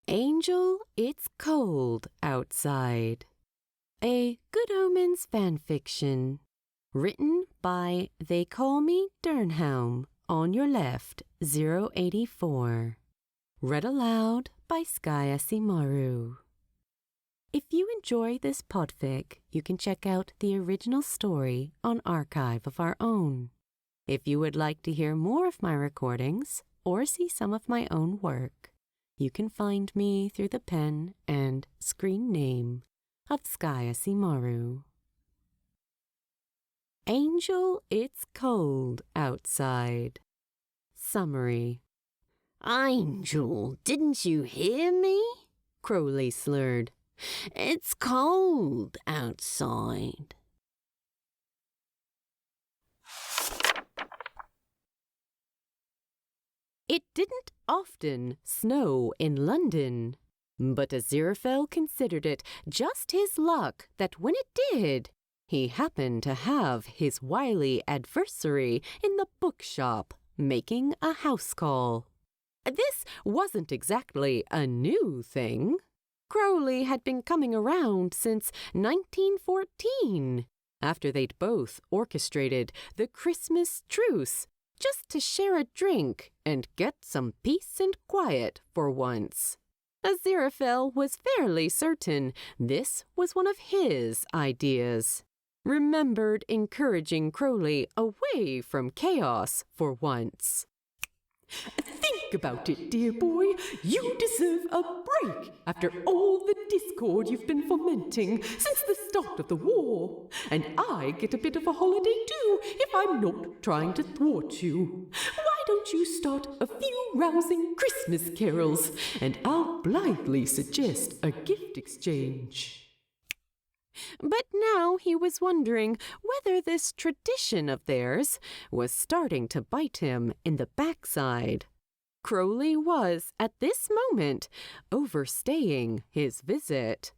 Angel, it's cold outside. A Good Omens fanfiction. Written by theycallmeDernhelm, on your left, 084. Read aloud by SkyAsimaru. If you enjoy this podfic, you can check out the original story on Archive of Our Own. If you would like to hear more of my recordings or see some of my own work, you can find me through the pen and screen name of SkyAsimaru. Angel, it's cold outside. Summary. Angel, didn't you hear me? Crowley slurred. It's cold outside. It didn't often snow in London, but Aziraphale considered it just his luck that when it did, he happened to have his wily adversary in the bookshop making a house call. This wasn't exactly a new thing. Crowley had been coming around since 1914, after they'd both orchestrated the Christmas truce just to share a drink and get some peace and quiet for once. Aziraphale was fairly certain this was one of his ideas. Remembered encouraging Crowley away from chaos for once. Think about it, dear boy. You deserve a break after all the discord you've been fomenting since the start of the war. And I get a bit of a holiday too if I'm not trying to thwart you. Why don't you start a few rousing Christmas carols, and I'll blithely suggest a gift exchange. But now he was wondering whether this tradition of theirs was starting to bite him in the backside. Crowley was, at this moment, overstaying his visit.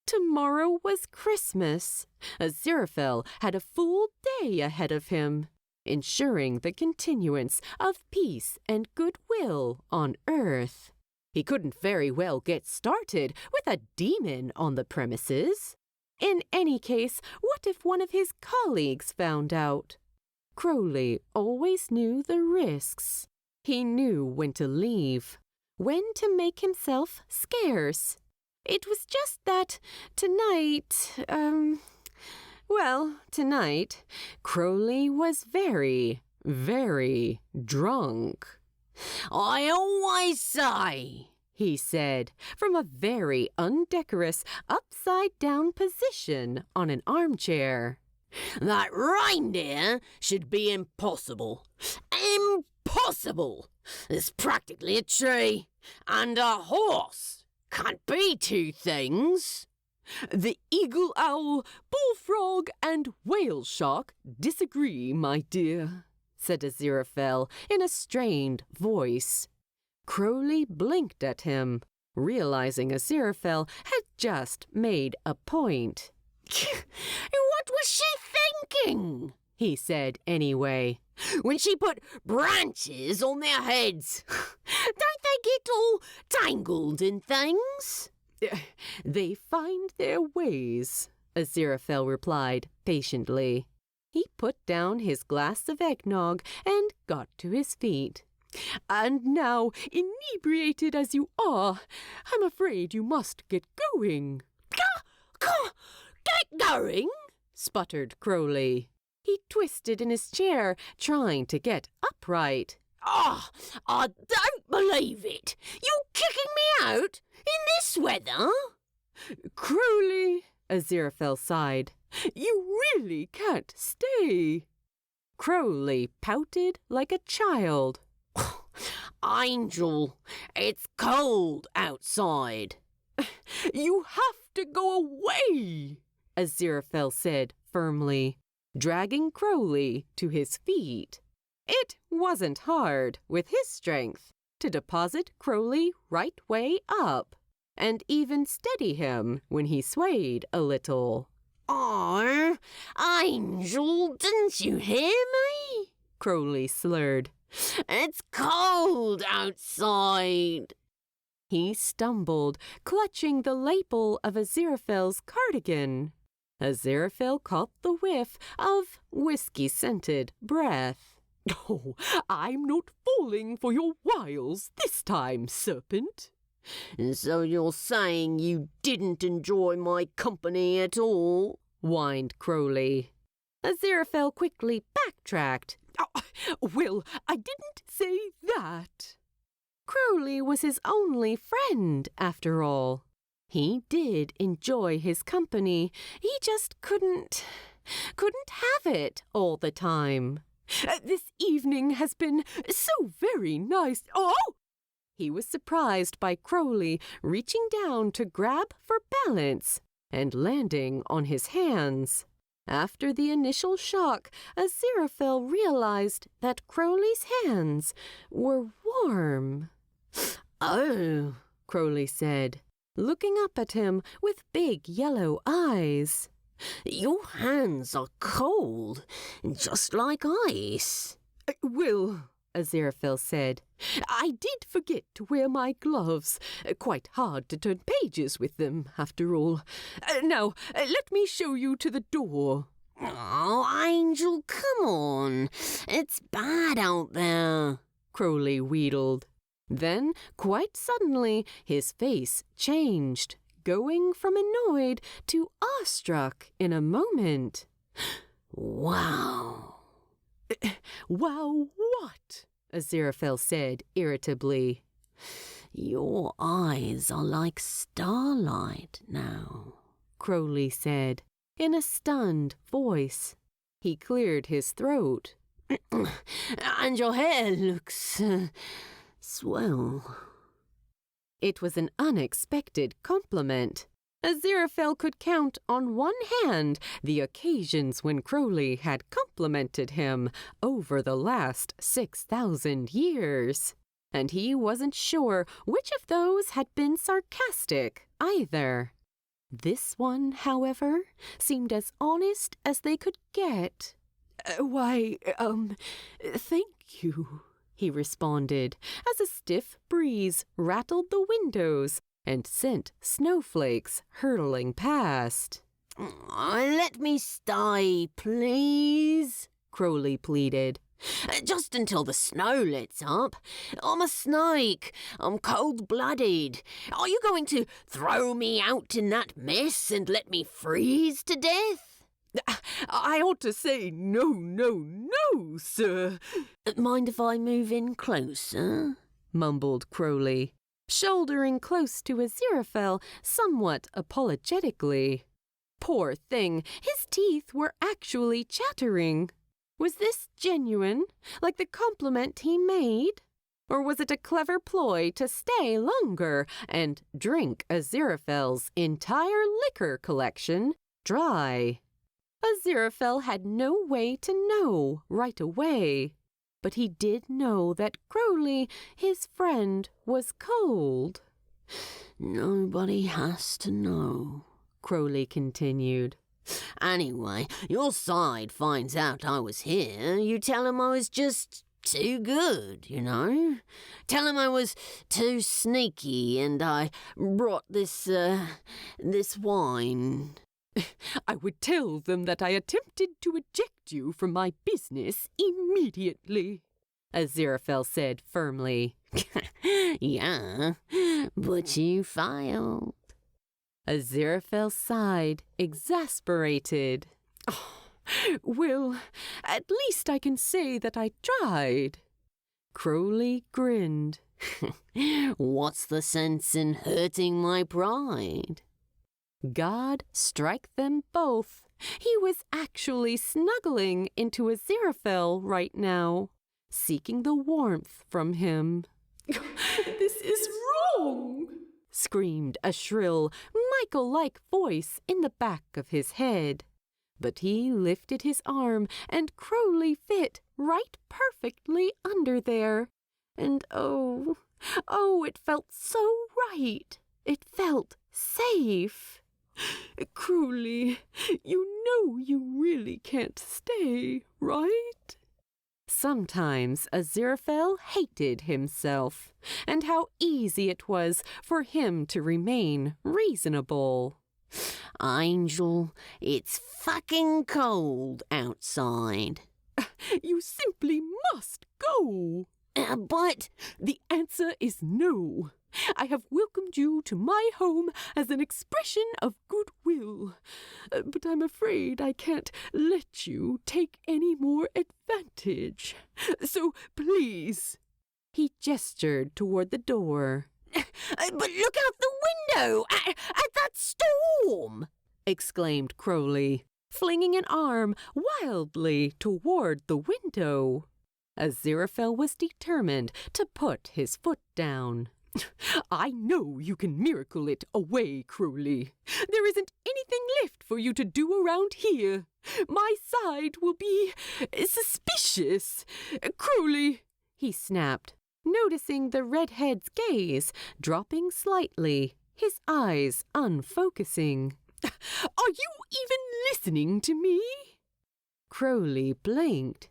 Tomorrow was Christmas. Aziraphale had a full day ahead of him, ensuring the continuance of peace and goodwill on Earth. He couldn't very well get started with a demon on the premises. In any case, what if one of his colleagues found out? Crowley always knew the risks. He knew when to leave, when to make himself scarce. It was just that tonight, tonight, Crowley was very, very drunk. I always say, he said, from a very undecorous, upside-down position on an armchair, that reindeer should be impossible. Impossible! There's practically a tree and a horse. Can't be two things. The eagle owl, bullfrog, and whale shark disagree, my dear, said Aziraphale in a strained voice. Crowley blinked at him, realizing Aziraphale had just made a point. What was she thinking? He said anyway. When she put branches on their heads. Don't they get all tangled in things? They find their ways, Aziraphale replied patiently. He put down his glass of eggnog and got to his feet. And now, inebriated as you are, I'm afraid you must get going. Get going? Sputtered Crowley. He twisted in his chair, trying to get upright. Oh, I don't believe it. You kicking me out in this weather? Crowley, Aziraphale sighed. You really can't stay. Crowley pouted like a child. Angel, it's cold outside. You have to go away, Aziraphale said firmly, dragging Crowley to his feet. It wasn't hard, with his strength, to deposit Crowley right way up, and even steady him when he swayed a little. Oh, Angel, didn't you hear me? Crowley slurred. It's cold outside. He stumbled, clutching the lapel of Aziraphale's cardigan. Aziraphale caught the whiff of whiskey-scented breath. Oh, I'm not falling for your wiles this time, serpent. So you're saying you didn't enjoy my company at all? Whined Crowley. Aziraphale quickly backtracked. Oh, well, I didn't say that. Crowley was his only friend, after all. He did enjoy his company. He just couldn't have it all the time. This evening has been so very nice. Oh! He was surprised by Crowley reaching down to grab for balance and landing on his hands. After the initial shock, Aziraphale realized that Crowley's hands were warm. Oh, Crowley said, looking up at him with big yellow eyes. Your hands are cold, just like ice. Well, Aziraphale said, I did forget to wear my gloves. Quite hard to turn pages with them, after all. Now, let me show you to the door. Oh, Angel, come on. It's bad out there, Crowley wheedled. Then, quite suddenly, his face changed, going from annoyed to awestruck in a moment. Wow. Wow what? Aziraphale said irritably. Your eyes are like starlight now, Crowley said in a stunned voice. He cleared his throat. And your hair looks swell. It was an unexpected compliment. Aziraphale could count on one hand the occasions when Crowley had complimented him over the last 6,000 years. And he wasn't sure which of those had been sarcastic either. This one, however, seemed as honest as they could get. Thank you, he responded, as a stiff breeze rattled the windows and sent snowflakes hurtling past. Let me stay, please, Crowley pleaded. Just until the snow lets up. I'm a snake. I'm cold-blooded. Are you going to throw me out in that mess and let me freeze to death? I ought to say no, sir. Mind if I move in closer? Mumbled Crowley, shouldering close to Aziraphale somewhat apologetically. Poor thing, his teeth were actually chattering. Was this genuine, like the compliment he made? Or was it a clever ploy to stay longer and drink Aziraphale's entire liquor collection dry? Aziraphale had no way to know right away, but he did know that Crowley, his friend, was cold. Nobody has to know, Crowley continued. Anyway, your side finds out I was here. You tell him I was just too good, you know? Tell him I was too sneaky and I brought this wine. I would tell them that I attempted to eject you from my business immediately, Aziraphale said firmly. Yeah, but you failed. Aziraphale sighed, exasperated. Oh, well, at least I can say that I tried. Crowley grinned. What's the sense in hurting my pride? God strike them both. He was actually snuggling into Aziraphale right now, seeking the warmth from him. This is wrong, screamed a shrill, Michael-like voice in the back of his head. But he lifted his arm, and Crowley fit right perfectly under there. And oh, it felt so right. It felt safe. Crowley, you know you really can't stay, right? Sometimes Aziraphale hated himself, and how easy it was for him to remain reasonable. Angel, it's fucking cold outside. You simply must go. But The answer is no. I have welcomed you to my home as an expression of goodwill, but I'm afraid I can't let you take any more advantage. So please. He gestured toward the door. but look out the window at that storm! Exclaimed Crowley, flinging an arm wildly toward the window. Aziraphale was determined to put his foot down. I know you can miracle it away, Crowley. There isn't anything left for you to do around here. My side will be suspicious. Crowley, he snapped, noticing the redhead's gaze dropping slightly, his eyes unfocusing. Are you even listening to me? Crowley blinked.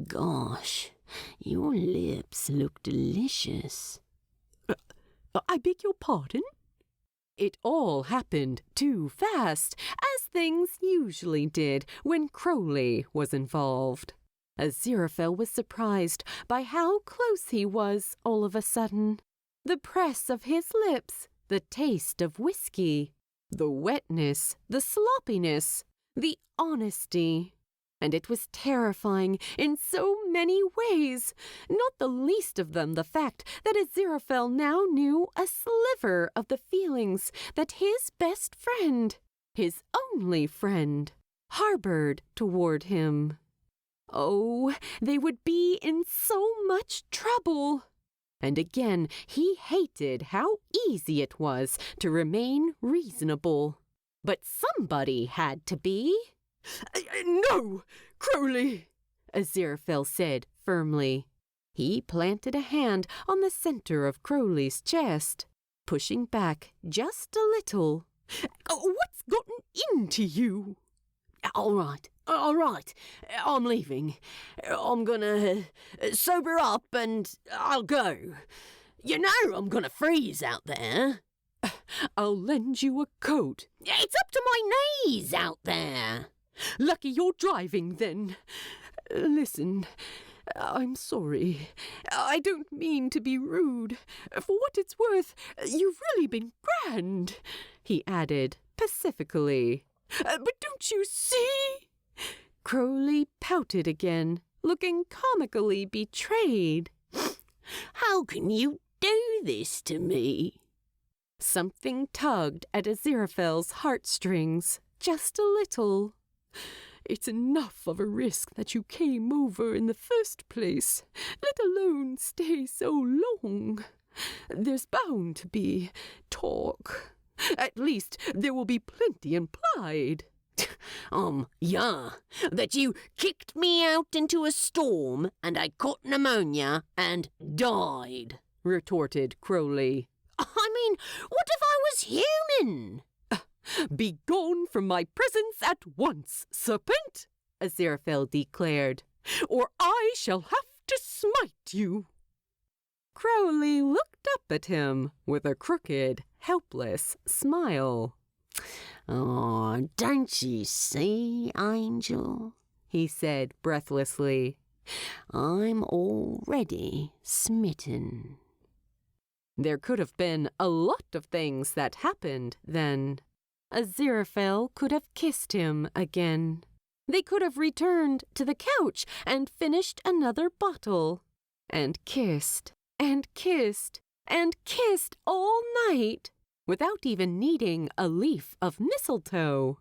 Gosh, your lips look delicious. I beg your pardon? It all happened too fast, as things usually did when Crowley was involved. Aziraphale was surprised by how close he was all of a sudden. The press of his lips, the taste of whiskey, the wetness, the sloppiness, the honesty. And it was terrifying in so many ways, not the least of them the fact that Aziraphale now knew a sliver of the feelings that his best friend, his only friend, harbored toward him. Oh, they would be in so much trouble. And again, he hated how easy it was to remain reasonable. But somebody had to be. No, Crowley, Aziraphale said firmly. He planted a hand on the center of Crowley's chest, pushing back just a little. What's gotten into you? All right. I'm leaving. I'm gonna sober up and I'll go. You know I'm gonna freeze out there. I'll lend you a coat. It's up to my knees out there. Lucky you're driving, then. Listen, I'm sorry. I don't mean to be rude. For what it's worth, you've really been grand, he added pacifically. But don't you see? Crowley pouted again, looking comically betrayed. How can you do this to me? Something tugged at Aziraphale's heartstrings, just a little. It's enough of a risk that you came over in the first place, let alone stay so long. There's bound to be talk. At least there will be plenty implied. Yeah, that you kicked me out into a storm and I caught pneumonia and died, retorted Crowley. I mean, what if I was human? Begone from my presence at once, serpent, Aziraphale declared, or I shall have to smite you. Crowley looked up at him with a crooked, helpless smile. Oh, don't you see, Angel? He said breathlessly. I'm already smitten. There could have been a lot of things that happened then. Aziraphale could have kissed him again. They could have returned to the couch and finished another bottle. And kissed, and kissed, and kissed all night, without even needing a leaf of mistletoe.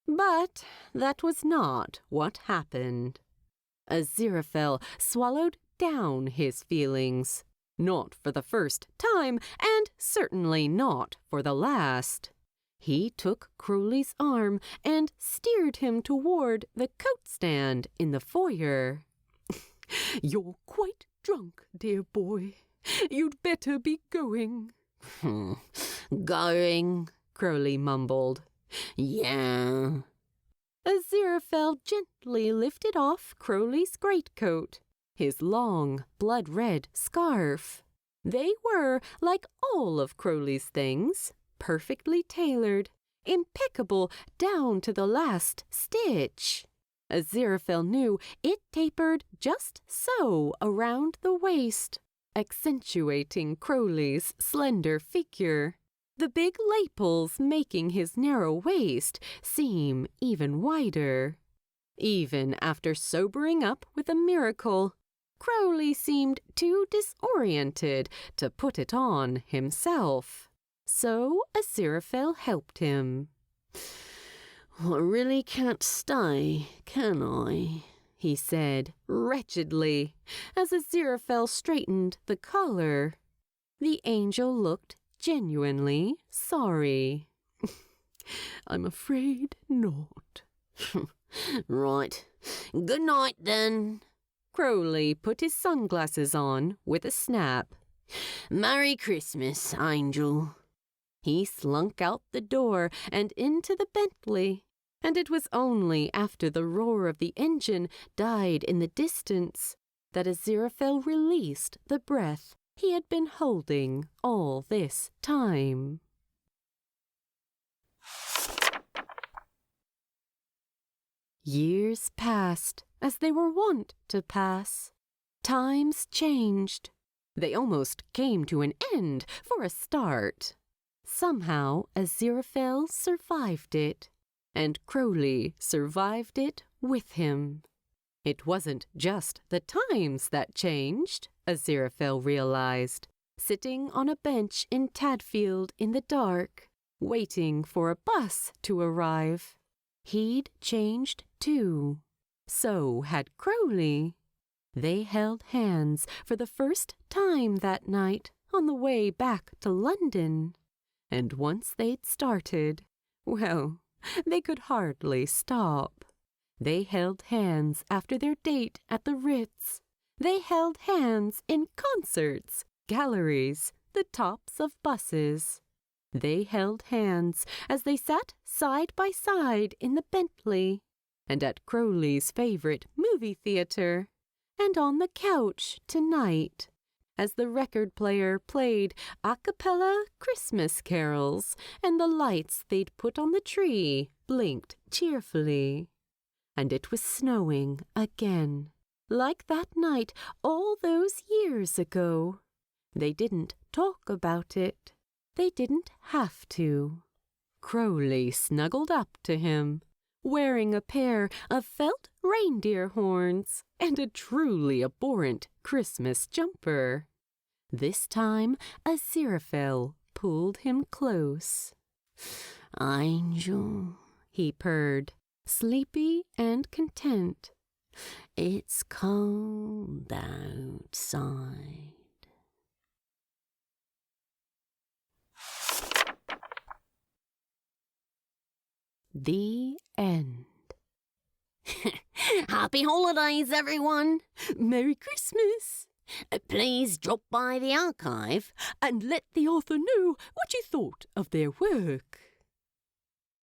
But that was not what happened. Aziraphale swallowed down his feelings, not for the first time, and certainly not for the last. He took Crowley's arm and steered him toward the coat stand in the foyer. You're quite drunk, dear boy. You'd better be going. Going, Crowley mumbled. Yeah. Aziraphale gently lifted off Crowley's greatcoat, his long, blood-red scarf. They were, like all of Crowley's things, perfectly tailored, impeccable down to the last stitch. Aziraphale knew it tapered just so around the waist, accentuating Crowley's slender figure, the big lapels making his narrow waist seem even wider. Even after sobering up with a miracle, Crowley seemed too disoriented to put it on himself. So Aziraphale helped him. "I really can't stay, can I?" he said wretchedly, as Aziraphale straightened the collar. The angel looked genuinely sorry. "I'm afraid not." "Right. Good night, then." Crowley put his sunglasses on with a snap. "Merry Christmas, Angel." He slunk out the door and into the Bentley, and it was only after the roar of the engine died in the distance that Aziraphale released the breath he had been holding all this time. Years passed as they were wont to pass. Times changed. They almost came to an end for a start. Somehow Aziraphale survived it, and Crowley survived it with him. It wasn't just the times that changed, Aziraphale realized, sitting on a bench in Tadfield in the dark, waiting for a bus to arrive. He'd changed too. So had Crowley. They held hands for the first time that night on the way back to London. And once they'd started, well, they could hardly stop. They held hands after their date at the Ritz. They held hands in concerts, galleries, the tops of buses. They held hands as they sat side by side in the Bentley, and at Crowley's favorite movie theater, and on the couch tonight, as the record player played a cappella Christmas carols and the lights they'd put on the tree blinked cheerfully. And it was snowing again, like that night all those years ago. They didn't talk about it. They didn't have to. Crowley snuggled up to him, wearing a pair of felt reindeer horns and a truly abhorrent Christmas jumper. This time Aziraphale pulled him close. "Angel," he purred, sleepy and content. "It's cold outside." The end. Happy holidays, everyone. Merry Christmas. Please drop by the archive And let the author know what you thought of their work.